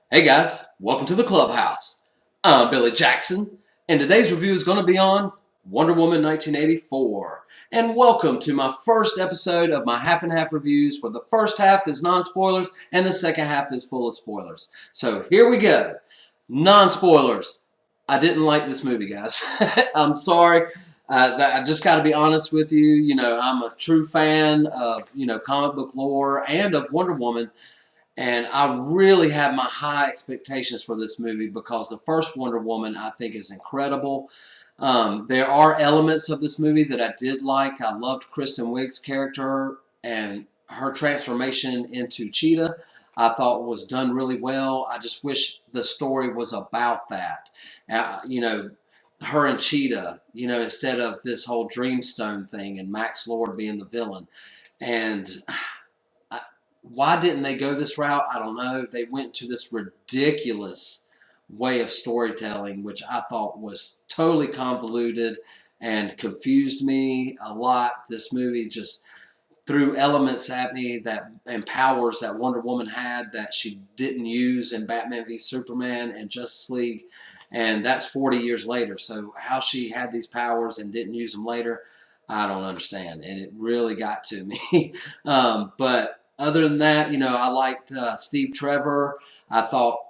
Hey guys, welcome to the clubhouse. I'm Billy Jackson, and today's review is going to be on Wonder Woman 1984. And welcome to my first episode of my half and half reviews, where the first half is non-spoilers and the second half is full of spoilers. So here we go. Non-spoilers. I didn't like this movie, guys. I'm sorry. I just got to be honest with you. I'm a true fan of, comic book lore and of Wonder Woman. And I really have my high expectations for this movie because the first Wonder Woman I think is incredible. There are elements of this movie that I did like. I loved Kristen Wiig's character and her transformation into Cheetah. I thought was done really well. I just wish the story was about that. Her and Cheetah, instead of this whole Dreamstone thing and Max Lord being the villain. And why didn't they go this route? I don't know. They went to this ridiculous way of storytelling, which I thought was totally convoluted and confused me a lot. This movie just threw elements at me and powers that Wonder Woman had that she didn't use in Batman v Superman and Justice League. And that's 40 years later. So how she had these powers and didn't use them later, I don't understand. And it really got to me. But other than that, I liked Steve Trevor. I thought,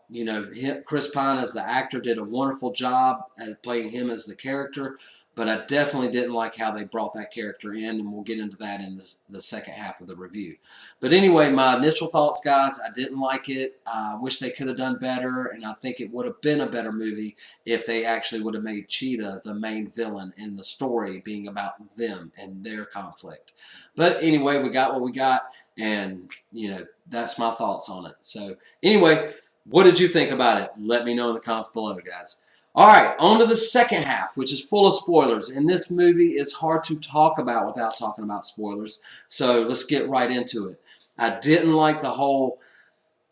Chris Pine as the actor did a wonderful job at playing him as the character. But I definitely didn't like how they brought that character in, and we'll get into that in the second half of the review. But anyway, my initial thoughts, guys, I didn't like it. I wish they could have done better, and I think it would have been a better movie if they actually would have made Cheetah the main villain in the story, being about them and their conflict. But anyway, we got what we got, and, that's my thoughts on it. So anyway, what did you think about it? Let me know in the comments below, guys. All right, on to the second half, which is full of spoilers. And this movie is hard to talk about without talking about spoilers. So let's get right into it. I didn't like the whole,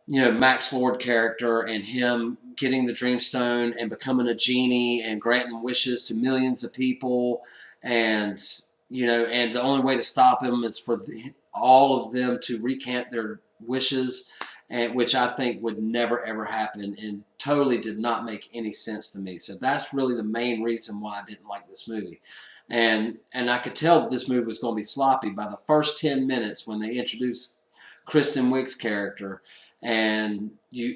Max Lord character and him getting the Dreamstone and becoming a genie and granting wishes to millions of people. And, and the only way to stop him is for all of them to recant their wishes, and which I think would never ever happen and totally did not make any sense to me. So that's really the main reason why I didn't like this movie. And I could tell that this movie was going to be sloppy by the first 10 minutes when they introduced Kristen Wiig's character. And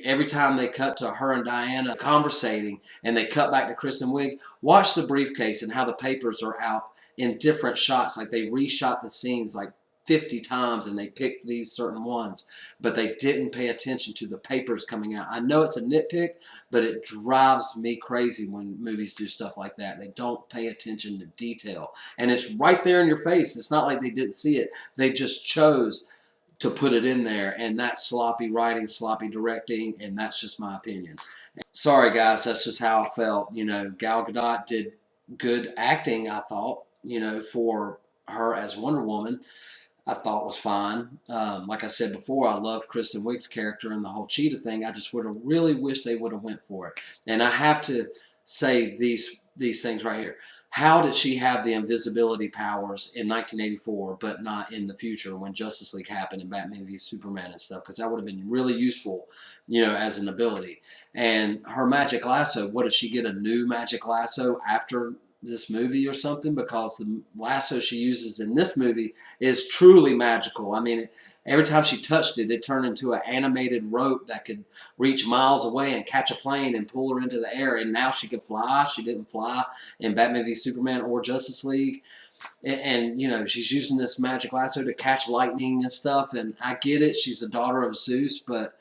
every time they cut to her and Diana conversating and they cut back to Kristen Wiig, watch the briefcase and how the papers are out in different shots. Like they reshot the scenes like 50 times and they picked these certain ones, but they didn't pay attention to the papers coming out. I know it's a nitpick, but it drives me crazy when movies do stuff like that. They don't pay attention to detail, and it's right there in your face. It's not like they didn't see it. They just chose to put it in there, and that's sloppy writing, sloppy directing, and that's just my opinion. Sorry guys, that's just how I felt. Gal Gadot did good acting, I thought, for her as Wonder Woman. I thought was fine. Like I said before, I loved Kristen Wiig's character and the whole Cheetah thing. I just would have really wished they would have went for it. And I have to say these things right here. How did she have the invisibility powers in 1984, but not in the future when Justice League happened and Batman v Superman and stuff? Because that would have been really useful, as an ability. And her magic lasso, what did she get a new magic lasso after this movie or something? Because the lasso she uses in this movie is truly magical. I mean, every time she touched it, it turned into an animated rope that could reach miles away and catch a plane and pull her into the air. And now she could fly. She didn't fly in Batman v Superman or Justice League. And she's using this magic lasso to catch lightning and stuff. And I get it. She's a daughter of Zeus, but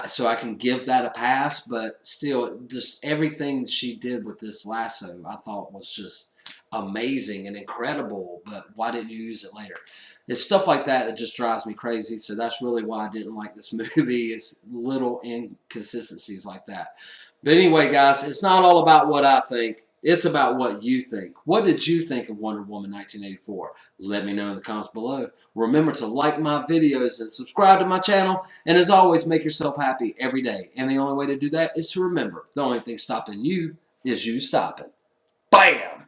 so I can give that a pass, but still, just everything she did with this lasso, I thought was just amazing and incredible, but why didn't you use it later? It's stuff like that that just drives me crazy, so that's really why I didn't like this movie. It's little inconsistencies like that. But anyway, guys, it's not all about what I think. It's about what you think. What did you think of Wonder Woman 1984? Let me know in the comments below. Remember to like my videos and subscribe to my channel. And as always, make yourself happy every day. And the only way to do that is to remember the only thing stopping you is you stopping. Bam!